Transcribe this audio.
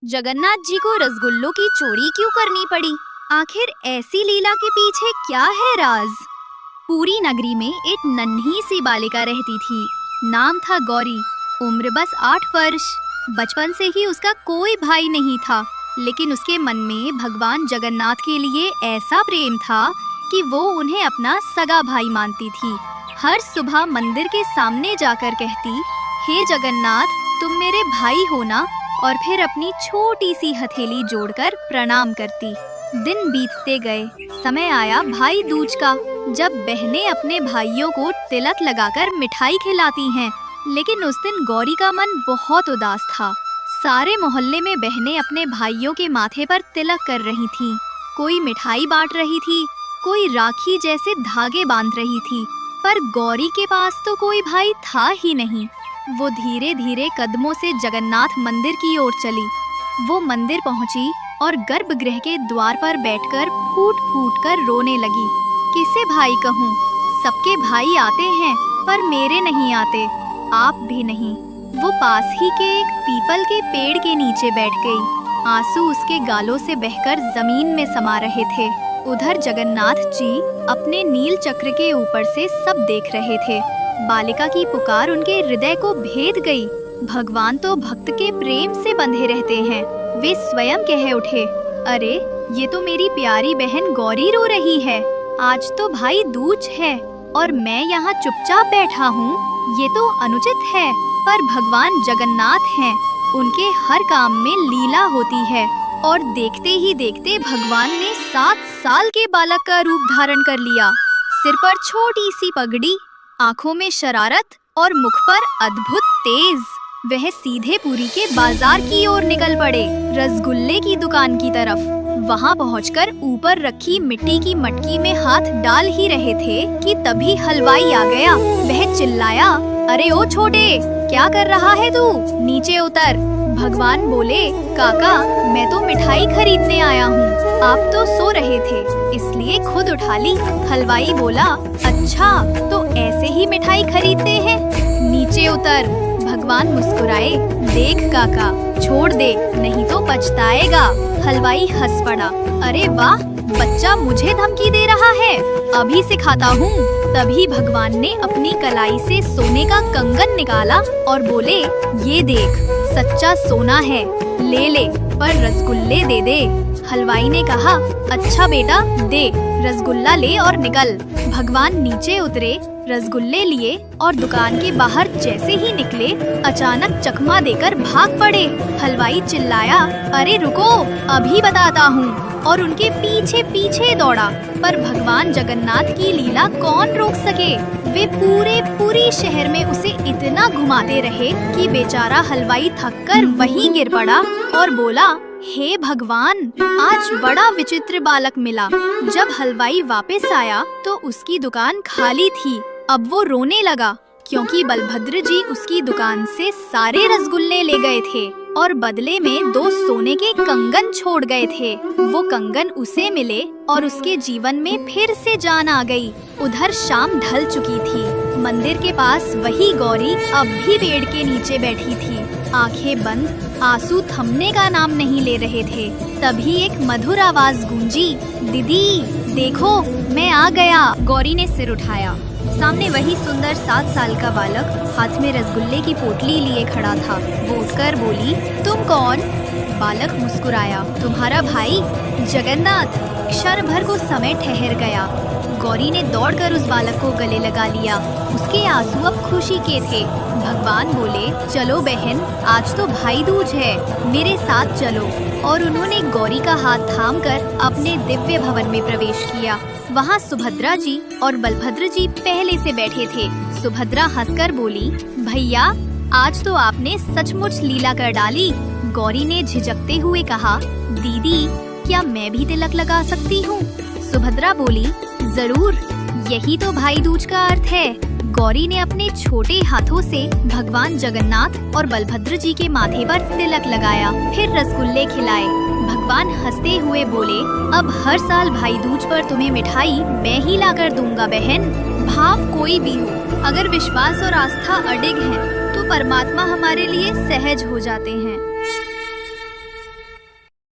जगन्नाथ जी को रसगुल्लों की चोरी क्यों करनी पड़ी? आखिर ऐसी लीला के पीछे क्या है राज? पूरी नगरी में एक नन्ही सी बालिका रहती थी। नाम था गौरी। उम्र बस 8 वर्ष। बचपन से ही उसका कोई भाई नहीं था, लेकिन उसके मन में भगवान जगन्नाथ के लिए ऐसा प्रेम था कि वो उन्हें अपना सगा भाई मानती थी। हर सुबह मंदिर के सामने जाकर कहती, हे जगन्नाथ, तुम मेरे भाई हो ना? और फिर अपनी छोटी सी हथेली जोड़कर प्रणाम करती। दिन बीतते गए। समय आया भाई दूज का, जब बहनें अपने भाइयों को तिलक लगाकर मिठाई खिलाती हैं। लेकिन उस दिन गौरी का मन बहुत उदास था। सारे मोहल्ले में बहनें अपने भाइयों के माथे पर तिलक कर रही थीं। कोई मिठाई बांट रही थी, कोई राखी जैसे धागे बांध रही थी, पर गौरी के पास तो कोई भाई था ही नहीं। वो धीरे धीरे कदमों से जगन्नाथ मंदिर की ओर चली। वो मंदिर पहुंची और गर्भगृह के द्वार पर बैठकर फूट फूट कर रोने लगी। किसे भाई कहूँ? सबके भाई आते हैं, पर मेरे नहीं आते, आप भी नहीं। वो पास ही के एक पीपल के पेड़ के नीचे बैठ गई। आंसू उसके गालों से बहकर जमीन में समा रहे थे। उधर जगन्नाथ जी अपने नील चक्र के ऊपर से सब देख रहे थे। बालिका की पुकार उनके हृदय को भेद गई। भगवान तो भक्त के प्रेम से बंधे रहते हैं। वे स्वयं कह उठे, अरे ये तो मेरी प्यारी बहन गौरी रो रही है। आज तो भाई दूज है और मैं यहाँ चुपचाप बैठा हूँ। ये तो अनुचित है, पर भगवान जगन्नाथ हैं, उनके हर काम में लीला होती है। और देखते ही देखते भगवान ने 7 साल के बालक का रूप धारण कर लिया। सिर पर छोटी सी पगड़ी, आँखों में शरारत और मुख पर अद्भुत तेज। वह सीधे पुरी के बाजार की ओर निकल पड़े, रसगुल्ले की दुकान की तरफ। वहाँ पहुंचकर ऊपर रखी मिट्टी की मटकी में हाथ डाल ही रहे थे कि तभी हलवाई आ गया। वह चिल्लाया, अरे ओ छोटे, क्या कर रहा है तू? नीचे उतर। भगवान बोले, काका, मैं तो मिठाई खरीदने आया हूँ। आप तो सो रहे थे, इसलिए खुद उठा ली। हलवाई बोला, अच्छा, तो ऐसे ही मिठाई खरीदते हैं? नीचे उतर। भगवान मुस्कुराए, देख काका, छोड़ दे, नहीं तो पछताएगा। हलवाई हंस पड़ा, अरे वाह, बच्चा मुझे धमकी दे रहा है, अभी सिखाता हूँ। तभी भगवान ने अपनी कलाई से सोने का कंगन निकाला और बोले, ये देख, सच्चा सोना है, ले ले, पर रसगुल्ले दे दे। हलवाई ने कहा, अच्छा बेटा, दे, रसगुल्ला ले और निकल। भगवान नीचे उतरे, रसगुल्ले लिए और दुकान के बाहर जैसे ही निकले, अचानक चकमा देकर भाग पड़े। हलवाई चिल्लाया, अरे रुको, अभी बताता हूँ, और उनके पीछे पीछे दौड़ा। पर भगवान जगन्नाथ की लीला कौन रोक सके? वे पूरे शहर में उसे इतना घुमाते रहे कि बेचारा हलवाई थककर वहीं गिर पड़ा और बोला, हे भगवान, आज बड़ा विचित्र बालक मिला। जब हलवाई वापस आया तो उसकी दुकान खाली थी। अब वो रोने लगा, क्योंकि बलभद्र जी उसकी दुकान से सारे रसगुल्ले ले गए थे और बदले में 2 सोने के कंगन छोड़ गए थे। वो कंगन उसे मिले और उसके जीवन में फिर से जान आ गई। उधर शाम ढल चुकी थी। मंदिर के पास वही गौरी अब भी पेड़ के नीचे बैठी थी, आंखें बंद, आंसू थमने का नाम नहीं ले रहे थे। तभी एक मधुर आवाज गूंजी, दीदी देखो, मैं आ गया। गौरी ने सिर उठाया। सामने वही सुंदर 7 साल का बालक हाथ में रसगुल्ले की पोटली लिए खड़ा था। वो उठकर बोली, तुम कौन? बालक मुस्कुराया, तुम्हारा भाई जगन्नाथ। क्षण भर को समय ठहर गया। गौरी ने दौड़कर उस बालक को गले लगा लिया। उसके आंसू अब खुशी के थे। भगवान बोले, चलो बहन, आज तो भाई दूज है, मेरे साथ चलो। और उन्होंने गौरी का हाथ थामकर अपने दिव्य भवन में प्रवेश किया। वहाँ सुभद्रा जी और बलभद्र जी पहले से बैठे थे। सुभद्रा हंसकर बोली, भैया, आज तो आपने सचमुच लीला कर डाली। गौरी ने झिझकते हुए कहा, दीदी, क्या मैं भी तिलक लगा सकती हूँ? सुभद्रा बोली, जरूर, यही तो भाई दूज का अर्थ है। गौरी ने अपने छोटे हाथों से भगवान जगन्नाथ और बलभद्र जी के माथे पर तिलक लगाया, फिर रसगुल्ले खिलाए। भगवान हंसते हुए बोले, अब हर साल भाई दूज पर तुम्हें मिठाई मैं ही लाकर दूंगा बहन। भाव कोई भी हो, अगर विश्वास और आस्था अडिग है तो परमात्मा हमारे लिए सहज हो जाते हैं।